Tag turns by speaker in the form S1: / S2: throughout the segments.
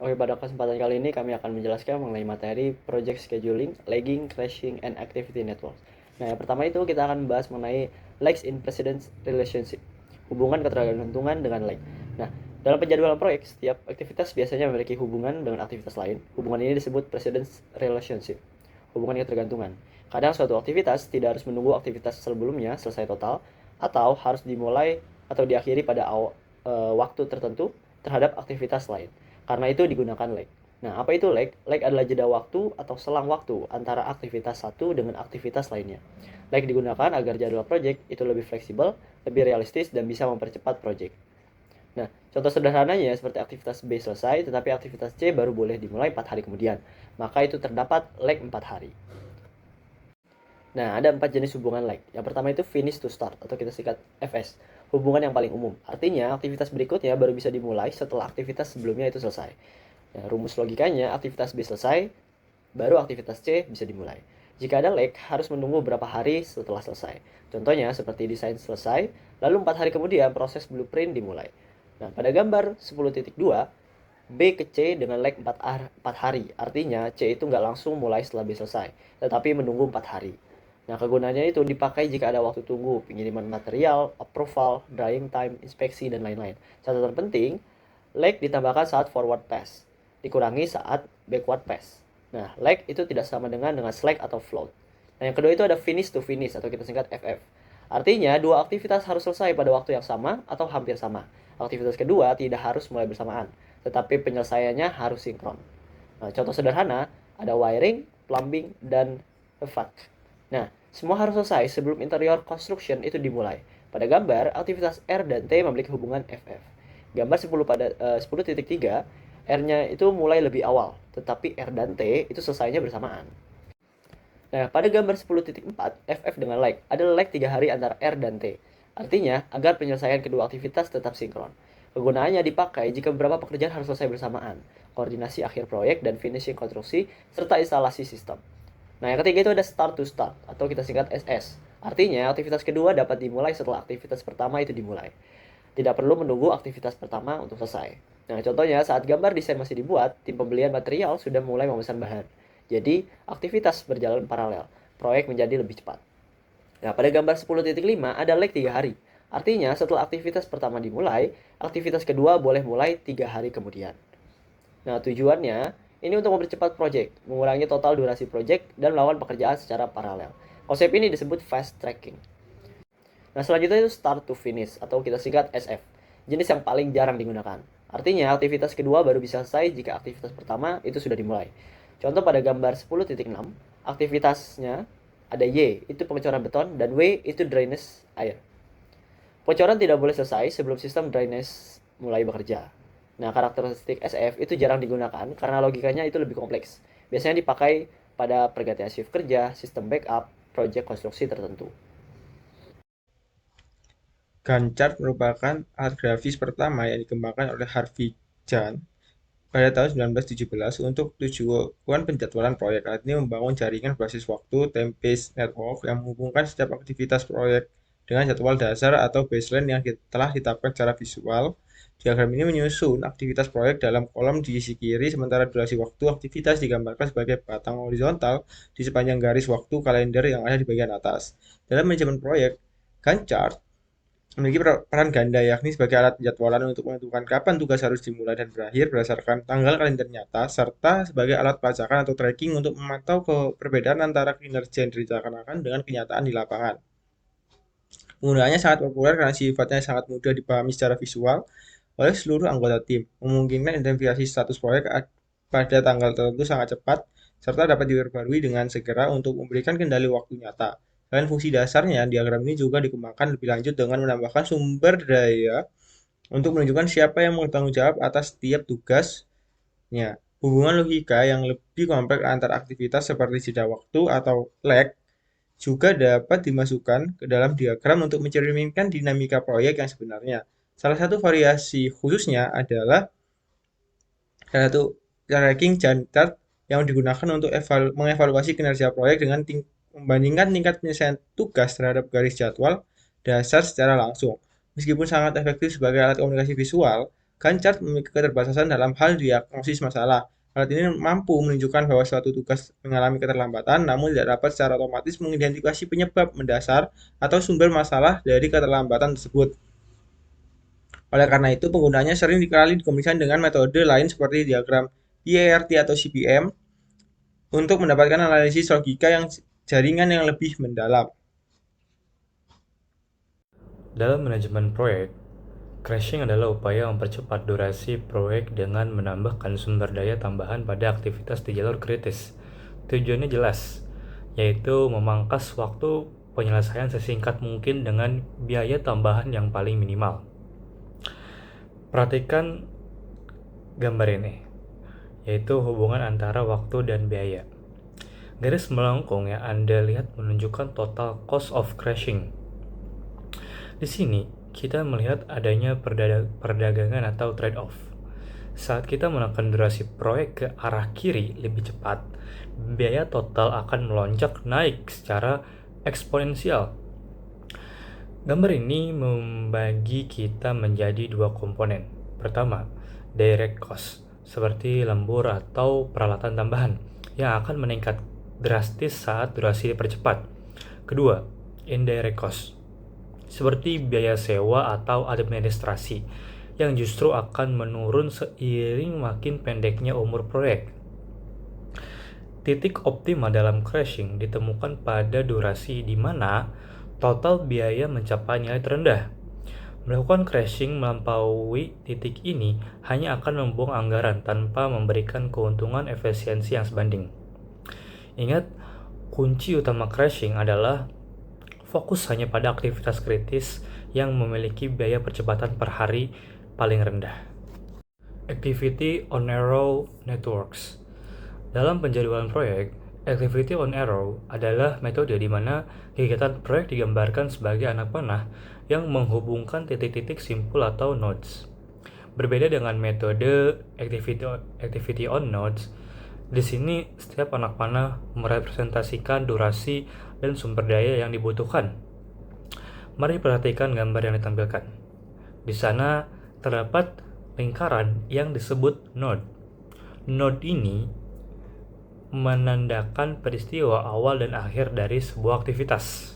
S1: Oke, pada kesempatan kali ini kami akan menjelaskan mengenai materi project scheduling, lagging, crashing, and activity network. Nah, yang pertama itu kita akan membahas mengenai lags in precedence relationship, hubungan ketergantungan dengan lag. Nah, dalam penjadwalan proyek, setiap aktivitas biasanya memiliki hubungan dengan aktivitas lain. Hubungan ini disebut precedence relationship, hubungan ketergantungan. Kadang suatu aktivitas tidak harus menunggu aktivitas sebelumnya selesai total, atau harus dimulai atau diakhiri pada waktu tertentu terhadap aktivitas lain. Karena itu digunakan lag. Nah, apa itu lag? Lag adalah jeda waktu atau selang waktu antara aktivitas satu dengan aktivitas lainnya. Lag digunakan agar jadwal project itu lebih fleksibel, lebih realistis, dan bisa mempercepat project. Nah, contoh sederhananya seperti aktivitas B selesai, tetapi aktivitas C baru boleh dimulai 4 hari kemudian. Maka itu terdapat lag 4 hari. Nah, ada 4 jenis hubungan lag. Yang pertama itu finish to start atau kita singkat FS. Hubungan yang paling umum. Artinya, aktivitas berikutnya baru bisa dimulai setelah aktivitas sebelumnya itu selesai. Nah, rumus logikanya, aktivitas B selesai, baru aktivitas C bisa dimulai. Jika ada lag, harus menunggu beberapa hari setelah selesai. Contohnya, seperti desain selesai, lalu 4 hari kemudian proses blueprint dimulai. Nah, pada gambar 10.2, B ke C dengan lag 4 hari. Artinya, C itu nggak langsung mulai setelah B selesai, tetapi menunggu 4 hari. Nah, kegunaannya itu dipakai jika ada waktu tunggu, pengiriman material, approval, drying time, inspeksi, dan lain-lain. Catatan penting, lag ditambahkan saat forward pass, dikurangi saat backward pass. Nah, lag itu tidak sama dengan slack atau float. Nah, yang kedua itu ada finish to finish atau kita singkat FF. Artinya, dua aktivitas harus selesai pada waktu yang sama atau hampir sama. Aktivitas kedua tidak harus mulai bersamaan, tetapi penyelesaiannya harus sinkron. Nah, contoh sederhana, ada wiring, plumbing, dan HVAC. Nah, semua harus selesai sebelum interior construction itu dimulai. Pada gambar, aktivitas R dan T memiliki hubungan FF. Gambar 10.3, R-nya itu mulai lebih awal, tetapi R dan T itu selesainya bersamaan. Nah, pada gambar 10.4, FF dengan lag, ada lag 3 hari antara R dan T. Artinya, agar penyelesaian kedua aktivitas tetap sinkron. Kegunaannya dipakai jika beberapa pekerjaan harus selesai bersamaan, koordinasi akhir proyek dan finishing konstruksi, serta instalasi sistem. Nah, yang ketiga itu ada start to start, atau kita singkat SS. Artinya, aktivitas kedua dapat dimulai setelah aktivitas pertama itu dimulai. Tidak perlu menunggu aktivitas pertama untuk selesai. Nah, contohnya saat gambar desain masih dibuat, tim pembelian material sudah mulai memesan bahan. Jadi, aktivitas berjalan paralel. Proyek menjadi lebih cepat. Nah, pada gambar 10.5 ada lag 3 hari. Artinya, setelah aktivitas pertama dimulai, aktivitas kedua boleh mulai 3 hari kemudian. Nah, tujuannya ini untuk mempercepat proyek, mengurangi total durasi proyek, dan melakukan pekerjaan secara paralel. Konsep ini disebut fast tracking. Nah, selanjutnya itu start to finish atau kita singkat SF. Jenis yang paling jarang digunakan. Artinya, aktivitas kedua baru bisa selesai jika aktivitas pertama itu sudah dimulai. Contoh pada gambar 10.6, aktivitasnya ada Y, itu pengecoran beton, dan W, itu drainase air. Pengecoran tidak boleh selesai sebelum sistem drainase mulai bekerja. Nah, karakteristik SF itu jarang digunakan karena logikanya itu lebih kompleks. Biasanya dipakai pada pergantian shift kerja, sistem backup, proyek konstruksi tertentu.
S2: Gantt chart merupakan alat grafis pertama yang dikembangkan oleh Harvey Jahn pada tahun 1917 untuk tujuan penjadwalan proyek. Alat ini membangun jaringan berbasis waktu time-based network yang menghubungkan setiap aktivitas proyek dengan jadwal dasar atau baseline yang telah ditetapkan secara visual. Diagram ini menyusun aktivitas proyek dalam kolom di sisi kiri, sementara durasi waktu aktivitas digambarkan sebagai batang horizontal di sepanjang garis waktu kalender yang ada di bagian atas. Dalam manajemen proyek, Gantt chart memiliki peran ganda, yakni sebagai alat penjadwalan untuk menentukan kapan tugas harus dimulai dan berakhir berdasarkan tanggal kalender nyata, serta sebagai alat pelacakan atau tracking untuk memantau perbedaan antara kinerja yang direncanakan dengan kenyataan di lapangan. Penggunaannya sangat populer karena sifatnya sangat mudah dipahami secara visual oleh seluruh anggota tim, memungkinkan identifikasi status proyek pada tanggal tertentu sangat cepat, serta dapat diperbarui dengan segera untuk memberikan kendali waktu nyata. Selain fungsi dasarnya, diagram ini juga dikembangkan lebih lanjut dengan menambahkan sumber daya untuk menunjukkan siapa yang bertanggung jawab atas setiap tugasnya. Hubungan logika yang lebih kompleks antar aktivitas seperti jeda waktu atau lag juga dapat dimasukkan ke dalam diagram untuk mencerminkan dinamika proyek yang sebenarnya. Salah satu variasi khususnya adalah salah satu tracking chart yang digunakan untuk mengevaluasi kinerja proyek dengan membandingkan tingkat penyelesaian tugas terhadap garis jadwal dasar secara langsung. Meskipun sangat efektif sebagai alat komunikasi visual, Gantt chart memiliki keterbatasan dalam hal diagnosis masalah. Alat ini mampu menunjukkan bahwa suatu tugas mengalami keterlambatan, namun tidak dapat secara otomatis mengidentifikasi penyebab mendasar atau sumber masalah dari keterlambatan tersebut. Oleh karena itu, penggunaannya sering dikali dikombinasikan dengan metode lain seperti diagram IERT atau CPM untuk mendapatkan analisis logika yang jaringan yang lebih mendalam.
S3: Dalam manajemen proyek, crashing adalah upaya mempercepat durasi proyek dengan menambahkan sumber daya tambahan pada aktivitas di jalur kritis. Tujuannya jelas, yaitu memangkas waktu penyelesaian sesingkat mungkin dengan biaya tambahan yang paling minimal. Perhatikan gambar ini, yaitu hubungan antara waktu dan biaya. Garis melengkung yang Anda lihat menunjukkan total cost of crashing. Di sini, kita melihat adanya perdagangan atau trade-off. Saat kita menekan durasi proyek ke arah kiri lebih cepat, biaya total akan melonjak naik secara eksponensial. Gambar ini membagi kita menjadi dua komponen. Pertama, direct cost, seperti lembur atau peralatan tambahan, yang akan meningkat drastis saat durasi dipercepat. Kedua, indirect cost, seperti biaya sewa atau administrasi, yang justru akan menurun seiring makin pendeknya umur proyek. Titik optimal dalam crashing ditemukan pada durasi di mana total biaya mencapai nilai terendah. Melakukan crashing melampaui titik ini hanya akan membuang anggaran tanpa memberikan keuntungan efisiensi yang sebanding. Ingat, kunci utama crashing adalah fokus hanya pada aktivitas kritis yang memiliki biaya percepatan per hari paling rendah. Activity on Arrow Networks. Dalam penjadwalan proyek, Activity on Arrow adalah metode di mana kegiatan proyek digambarkan sebagai anak panah yang menghubungkan titik-titik simpul atau nodes. Berbeda dengan metode Activity on Nodes, di sini setiap anak panah merepresentasikan durasi dan sumber daya yang dibutuhkan. Mari perhatikan gambar yang ditampilkan. Di sana terdapat lingkaran yang disebut node. Node ini menandakan peristiwa awal dan akhir dari sebuah aktivitas.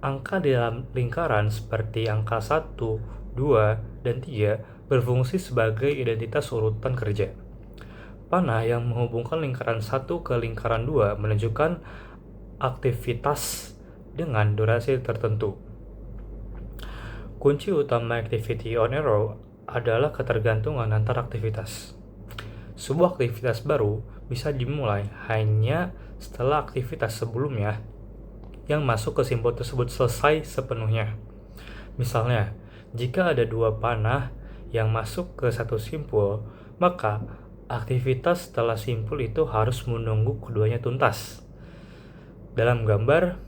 S3: Angka di dalam lingkaran seperti angka 1, 2, dan 3 berfungsi sebagai identitas urutan kerja. Panah yang menghubungkan lingkaran 1 ke lingkaran 2 menunjukkan aktivitas dengan durasi tertentu. Kunci utama Activity on Arrow adalah ketergantungan antar aktivitas. Sebuah aktivitas baru bisa dimulai hanya setelah aktivitas sebelumnya yang masuk ke simpul tersebut selesai sepenuhnya. Misalnya, jika ada dua panah yang masuk ke satu simpul, maka aktivitas setelah simpul itu harus menunggu keduanya tuntas. Dalam gambar,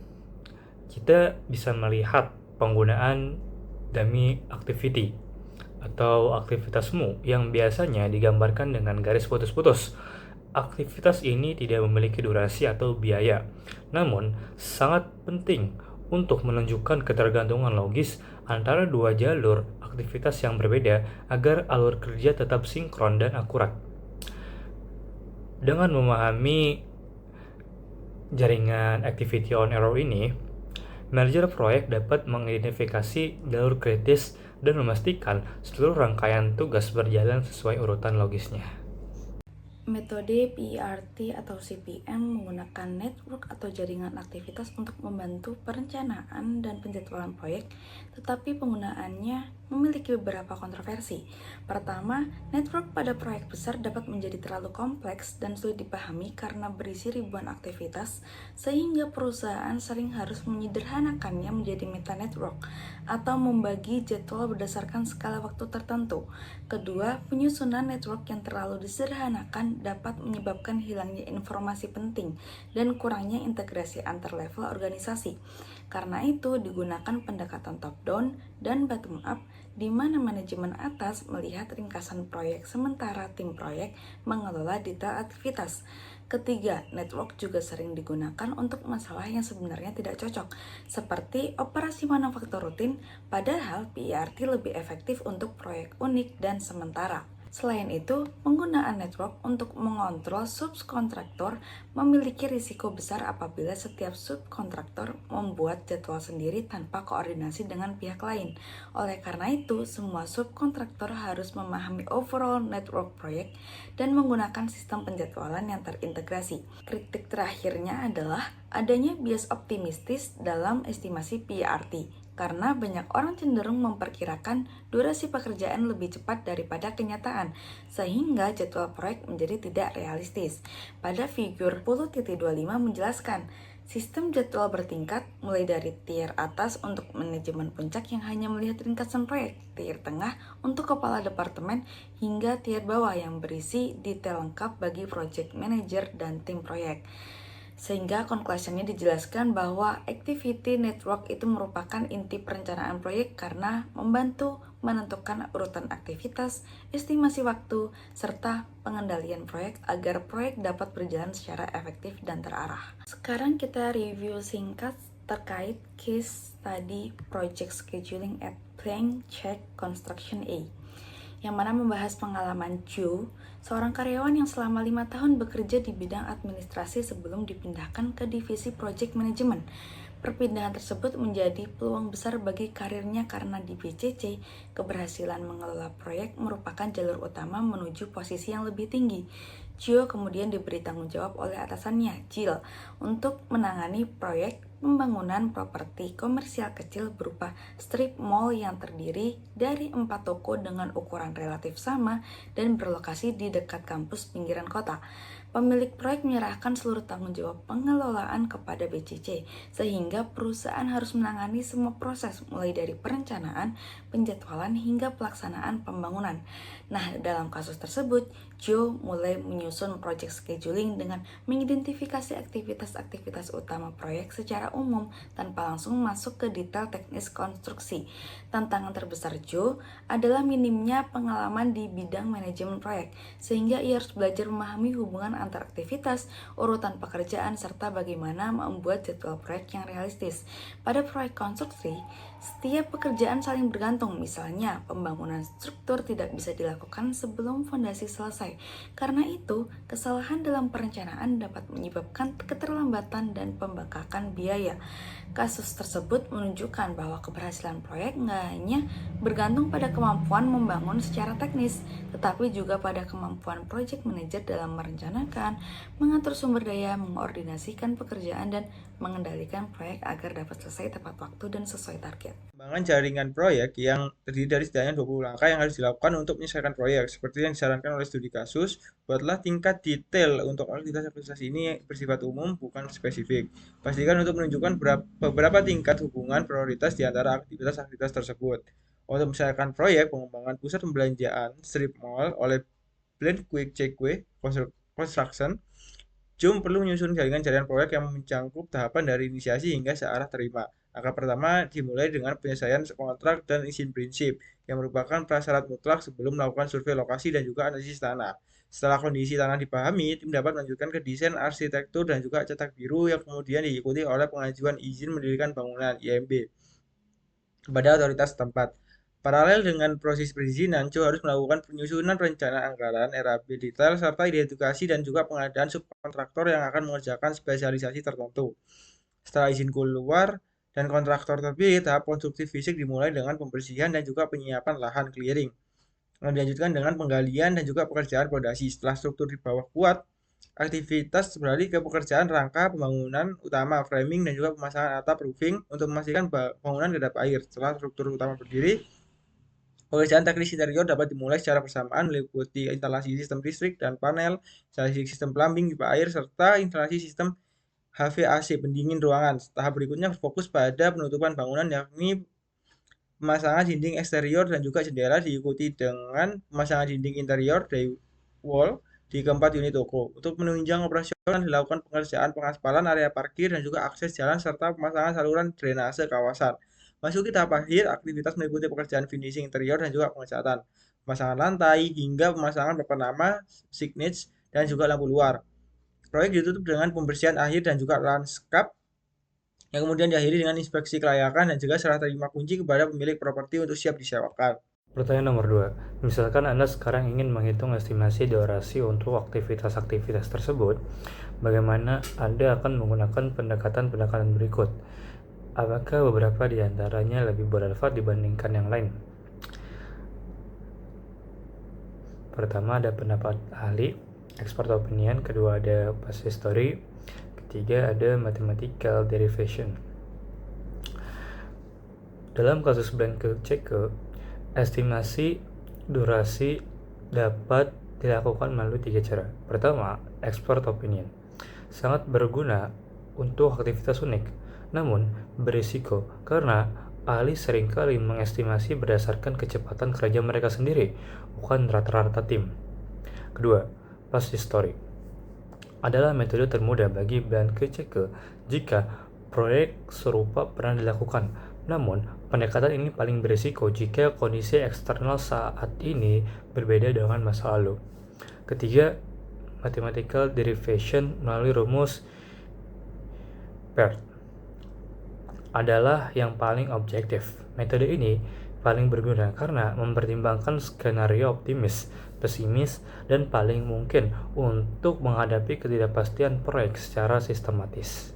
S3: kita bisa melihat penggunaan dummy activity atau aktivitasmu yang biasanya digambarkan dengan garis putus-putus. Aktivitas ini tidak memiliki durasi atau biaya, namun sangat penting untuk menunjukkan ketergantungan logis antara dua jalur aktivitas yang berbeda agar alur kerja tetap sinkron dan akurat. Dengan memahami jaringan Activity on Arrow ini, manajer proyek dapat mengidentifikasi jalur kritis dan memastikan seluruh rangkaian tugas berjalan sesuai urutan logisnya.
S4: Metode PERT atau CPM menggunakan network atau jaringan aktivitas untuk membantu perencanaan dan penjadwalan proyek, tetapi penggunaannya memiliki beberapa kontroversi. Pertama, network pada proyek besar dapat menjadi terlalu kompleks dan sulit dipahami karena berisi ribuan aktivitas, sehingga perusahaan sering harus menyederhanakannya menjadi meta network atau membagi jadwal berdasarkan skala waktu tertentu. Kedua, penyusunan network yang terlalu disederhanakan dapat menyebabkan hilangnya informasi penting dan kurangnya integrasi antar level organisasi. Karena itu, digunakan pendekatan top-down dan bottom-up, di mana manajemen atas melihat ringkasan proyek sementara tim proyek mengelola detail aktivitas. Ketiga, network juga sering digunakan untuk masalah yang sebenarnya tidak cocok, seperti operasi manufaktur rutin, padahal PERT lebih efektif untuk proyek unik dan sementara. Selain itu, penggunaan network untuk mengontrol subkontraktor memiliki risiko besar apabila setiap subkontraktor membuat jadwal sendiri tanpa koordinasi dengan pihak lain. Oleh karena itu, semua subkontraktor harus memahami overall network proyek dan menggunakan sistem penjadwalan yang terintegrasi. Kritik terakhirnya adalah adanya bias optimistis dalam estimasi PERT, karena banyak orang cenderung memperkirakan durasi pekerjaan lebih cepat daripada kenyataan, sehingga jadwal proyek menjadi tidak realistis. Pada figur 10.25 menjelaskan, sistem jadwal bertingkat mulai dari tier atas untuk manajemen puncak yang hanya melihat ringkasan proyek, tier tengah untuk kepala departemen, hingga tier bawah yang berisi detail lengkap bagi project manager dan tim proyek. Sehingga conclusionnya dijelaskan bahwa activity network itu merupakan inti perencanaan proyek karena membantu menentukan urutan aktivitas, estimasi waktu, serta pengendalian proyek agar proyek dapat berjalan secara efektif dan terarah. Sekarang kita review singkat terkait case study project scheduling at Plank Check Construction A, yang mana membahas pengalaman Joe, seorang karyawan yang selama 5 tahun bekerja di bidang administrasi sebelum dipindahkan ke divisi project management. Perpindahan tersebut menjadi peluang besar bagi karirnya karena di BCC, keberhasilan mengelola proyek merupakan jalur utama menuju posisi yang lebih tinggi. Joe kemudian diberi tanggung jawab oleh atasannya, Jill, untuk menangani proyek pembangunan properti komersial kecil berupa strip mall yang terdiri dari 4 toko dengan ukuran relatif sama dan berlokasi di dekat kampus pinggiran kota. Pemilik proyek menyerahkan seluruh tanggung jawab pengelolaan kepada BCC, sehingga perusahaan harus menangani semua proses mulai dari perencanaan, penjadwalan hingga pelaksanaan pembangunan. Nah, dalam kasus tersebut, Joe mulai menyusun project scheduling dengan mengidentifikasi aktivitas-aktivitas utama proyek secara umum tanpa langsung masuk ke detail teknis konstruksi. Tantangan terbesar Joe adalah minimnya pengalaman di bidang manajemen proyek, sehingga ia harus belajar memahami hubungan antar aktivitas, urutan pekerjaan, serta bagaimana membuat jadwal proyek yang realistis. Pada proyek konstruksi, setiap pekerjaan saling bergantung, misalnya pembangunan struktur tidak bisa dilakukan sebelum fondasi selesai. Karena itu, kesalahan dalam perencanaan dapat menyebabkan keterlambatan dan pembengkakan biaya. Kasus tersebut menunjukkan bahwa keberhasilan proyek nggak hanya bergantung pada kemampuan membangun secara teknis, tetapi juga pada kemampuan project manager dalam merencanakan, mengatur sumber daya, mengordinasikan pekerjaan, dan mengendalikan proyek agar dapat selesai tepat waktu dan sesuai target.
S2: Pengembangan jaringan proyek yang terdiri dari setidaknya 20 langkah yang harus dilakukan untuk menyelesaikan proyek. Seperti yang disarankan oleh studi kasus, buatlah tingkat detail untuk aktivitas-aktivitas ini bersifat umum, bukan spesifik. Pastikan untuk menunjukkan beberapa tingkat hubungan prioritas di antara aktivitas-aktivitas tersebut. Untuk menyelesaikan proyek pengembangan pusat perbelanjaan strip mall oleh Blend Quick Checkway Construction, Joe perlu menyusun jaringan-jaringan proyek yang mencangkup tahapan dari inisiasi hingga searah terima. Langkah pertama dimulai dengan penyelesaian kontrak dan izin prinsip, yang merupakan prasyarat mutlak sebelum melakukan survei lokasi dan juga analisis tanah. Setelah kondisi tanah dipahami, tim dapat melanjutkan ke desain arsitektur dan juga cetak biru yang kemudian diikuti oleh pengajuan izin mendirikan bangunan (IMB) kepada otoritas setempat. Paralel dengan proses perizinan, Joe harus melakukan penyusunan rencana anggaran (RAP) detail serta identifikasi dan juga pengadaan subkontraktor yang akan mengerjakan spesialisasi tertentu. Setelah izin keluar dan kontraktor terpilih, tahap konstruksi fisik dimulai dengan pembersihan dan juga penyiapan lahan clearing. Dilanjutkan dengan penggalian dan juga pekerjaan fondasi. Setelah struktur di bawah kuat, aktivitas beralih ke pekerjaan rangka pembangunan utama, framing, dan juga pemasangan atap roofing untuk memastikan bangunan kedap air. Setelah struktur utama berdiri, pekerjaan teknis interior dapat dimulai secara bersamaan meliputi instalasi sistem listrik dan panel, instalasi sistem plumbing, pipa air, serta instalasi sistem HVAC pendingin ruangan. Tahap berikutnya berfokus pada penutupan bangunan, yakni pemasangan dinding eksterior dan juga jendela, diikuti dengan pemasangan dinding interior dari wall di keempat unit toko. Untuk menunjang operasional dilakukan pengerjaan pengaspalan area parkir dan juga akses jalan serta pemasangan saluran drainase kawasan. Masuki tahap akhir, aktivitas meliputi pekerjaan finishing interior dan juga pengecatan, pemasangan lantai hingga pemasangan papan nama, signage, dan juga lampu luar. Proyek ditutup dengan pembersihan akhir dan juga lanskap, yang kemudian diakhiri dengan inspeksi kelayakan dan juga serah terima kunci kepada pemilik properti untuk siap disewakan.
S3: Pertanyaan nomor 2. Misalkan Anda sekarang ingin menghitung estimasi durasi untuk aktivitas-aktivitas tersebut, bagaimana Anda akan menggunakan pendekatan-pendekatan berikut? Apakah beberapa di antaranya lebih bermanfaat dibandingkan yang lain? Pertama ada pendapat ahli, expert opinion. Kedua ada past history. Ketiga ada mathematical derivation. Dalam kasus Blanke Ceke, estimasi durasi dapat dilakukan melalui 3 cara. Pertama, expert opinion. Sangat berguna untuk aktivitas unik, namun berisiko karena ahli seringkali mengestimasi berdasarkan kecepatan kerja mereka sendiri, bukan rata-rata tim. Kedua, past history adalah metode termudah bagi Blanke Ceke jika proyek serupa pernah dilakukan. Namun, pendekatan ini paling berisiko jika kondisi eksternal saat ini berbeda dengan masa lalu. Ketiga, mathematical derivation melalui rumus Peirce adalah yang paling objektif. Metode ini paling berguna karena mempertimbangkan skenario optimis, pesimis, dan paling mungkin untuk menghadapi ketidakpastian proyek secara sistematis.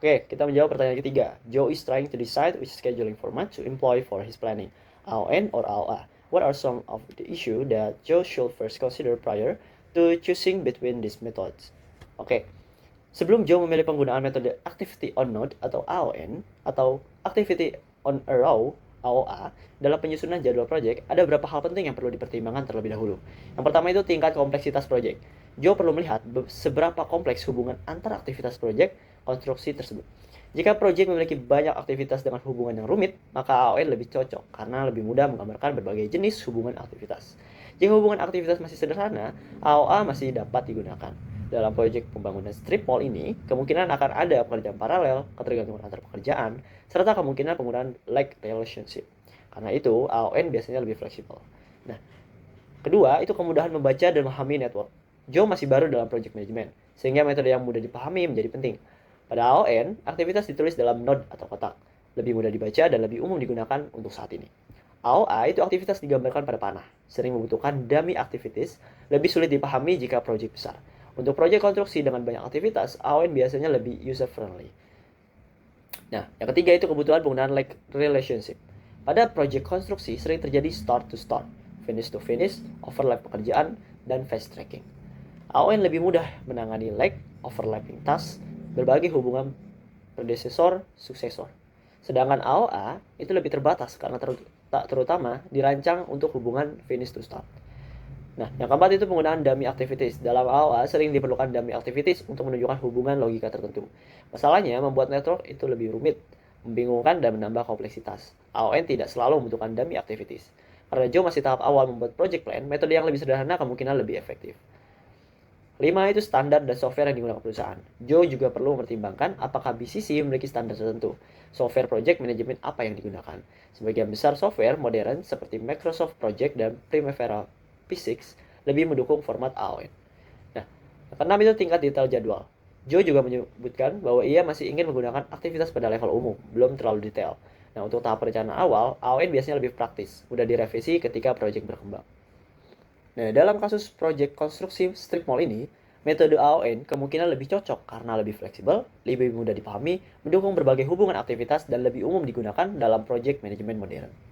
S1: Oke, kita menjawab pertanyaan ketiga. Joe is trying to decide which scheduling format to employ for his planning, AON or AOA. What are some of the issues that Joe should first consider prior to choosing between these methods? Oke, sebelum Joe memilih penggunaan metode Activity on Node atau AON atau Activity on a Row AOA dalam penyusunan jadwal proyek, ada beberapa hal penting yang perlu dipertimbangkan terlebih dahulu. Yang pertama itu tingkat kompleksitas proyek. Joe perlu melihat seberapa kompleks hubungan antar aktivitas proyek konstruksi tersebut. Jika proyek memiliki banyak aktivitas dengan hubungan yang rumit, maka AON lebih cocok karena lebih mudah menggambarkan berbagai jenis hubungan aktivitas. Jika hubungan aktivitas masih sederhana, AOA masih dapat digunakan. Dalam proyek pembangunan strip mall ini, kemungkinan akan ada pekerjaan paralel, ketergantungan antar pekerjaan, serta kemungkinan penggunaan like relationship. Karena itu, AON biasanya lebih fleksibel. Nah, kedua, itu kemudahan membaca dan memahami network. Joe masih baru dalam project management, sehingga metode yang mudah dipahami menjadi penting. Pada AON, aktivitas ditulis dalam node atau kotak, lebih mudah dibaca dan lebih umum digunakan untuk saat ini. AOA itu aktivitas digambarkan pada panah, sering membutuhkan dummy activities, lebih sulit dipahami jika proyek besar. Untuk proyek konstruksi dengan banyak aktivitas, AON biasanya lebih user-friendly. Nah, yang ketiga itu kebutuhan penggunaan like relationship. Pada proyek konstruksi sering terjadi start to start, finish to finish, overlap pekerjaan, dan fast tracking. AON lebih mudah menangani like, overlapping task, berbagi hubungan predesesor, suksesor. Sedangkan AOA itu lebih terbatas karena terutama dirancang untuk hubungan finish to start. Nah, yang keempat itu penggunaan dummy activities. Dalam AOA sering diperlukan dummy activities untuk menunjukkan hubungan logika tertentu. Masalahnya, membuat network itu lebih rumit, membingungkan, dan menambah kompleksitas. AON tidak selalu membutuhkan dummy activities. Karena Joe masih tahap awal membuat project plan, metode yang lebih sederhana kemungkinan lebih efektif. 5 itu standar dan software yang digunakan perusahaan. Joe juga perlu mempertimbangkan apakah BCC memiliki standar tertentu. Software project management apa yang digunakan. Sebagian besar software modern seperti Microsoft Project dan Primavera P6 lebih mendukung format AON. Nah, keenam itu tingkat detail jadwal. Joe juga menyebutkan bahwa ia masih ingin menggunakan aktivitas pada level umum, belum terlalu detail. Nah, untuk tahap perencanaan awal, AON biasanya lebih praktis, mudah direvisi ketika proyek berkembang. Nah, dalam kasus proyek konstruksi strip mall ini, metode AON kemungkinan lebih cocok karena lebih fleksibel, lebih mudah dipahami, mendukung berbagai hubungan aktivitas, dan lebih umum digunakan dalam proyek manajemen modern.